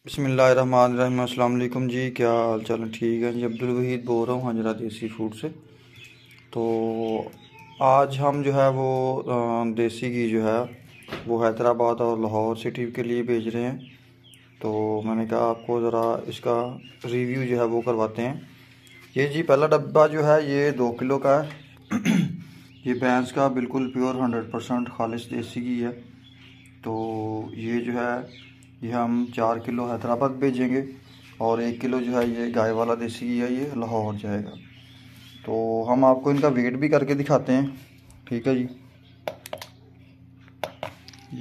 बिस्मिल्लाहिर्रहमानिर्रहीम। अस्सलाम वालेकुम जी, क्या हाल चाल है? ठीक है जी। अब्दुल वहीद बोल रहा हूँ हाजरा देसी फूड से। तो आज हम जो है वो देसी घी जो है वो हैदराबाद और लाहौर सिटी के लिए भेज रहे हैं। तो मैंने कहा आपको ज़रा इसका रिव्यू जो है वो करवाते हैं। ये जी पहला डब्बा जो है ये 2 किलो का है। ये भैंस का बिल्कुल प्योर 100% खालिश देसी घी है। तो ये जो है ये हम 4 किलो हैदराबाद भेजेंगे और 1 किलो जो है ये गाय वाला देसी घी है, ये लाहौर जाएगा। तो हम आपको इनका वेट भी करके दिखाते हैं, ठीक है जी।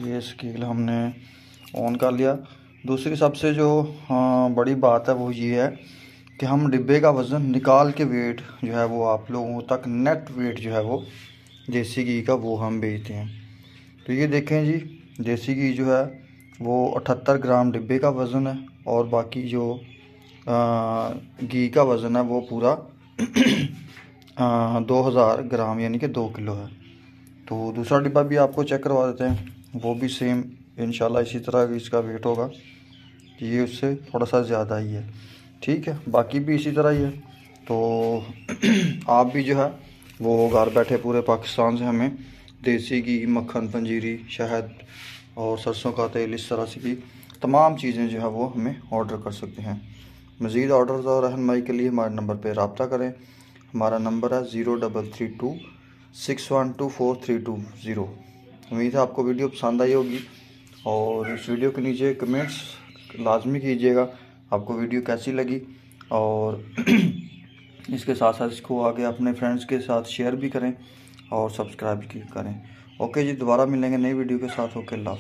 ये स्केल हमने ऑन कर लिया। दूसरी सबसे जो बड़ी बात है वो ये है कि हम डिब्बे का वज़न निकाल के वेट जो है वो आप लोगों तक नेट वेट जो है वो देसी घी का वो हम बेचते हैं। तो ये देखें जी, देसी घी जो है वो 78 ग्राम डिब्बे का वज़न है और बाकी जो घी का वज़न है वो पूरा 2000 ग्राम यानी कि 2 किलो है। तो दूसरा डिब्बा भी आपको चेक करवा देते हैं, वो भी सेम इंशाल्लाह इसी तरह इसका वेट होगा। ये उससे थोड़ा सा ज़्यादा ही है, ठीक है। बाकी भी इसी तरह ही है। तो आप भी जो है वो घर बैठे पूरे पाकिस्तान से हमें देसी घी, मक्खन, पंजीरी, शहद और सरसों का तेल, इस तरह से की तमाम चीज़ें जो है वो हमें ऑर्डर कर सकते हैं। मज़ीद ऑर्डर और रहनुमाई के लिए हमारे नंबर पर रब्ता करें। हमारा नंबर है 0332612432 उम्मीद है आपको वीडियो पसंद आई होगी और इस वीडियो के नीचे कमेंट्स लाजमी कीजिएगा आपको वीडियो कैसी लगी। और इसके साथ साथ इसको आगे अपने फ्रेंड्स के साथ शेयर भी करें और सब्सक्राइब भी करें। ओके जी, दोबारा मिलेंगे नई वीडियो के साथ। ओके, अल्लाह।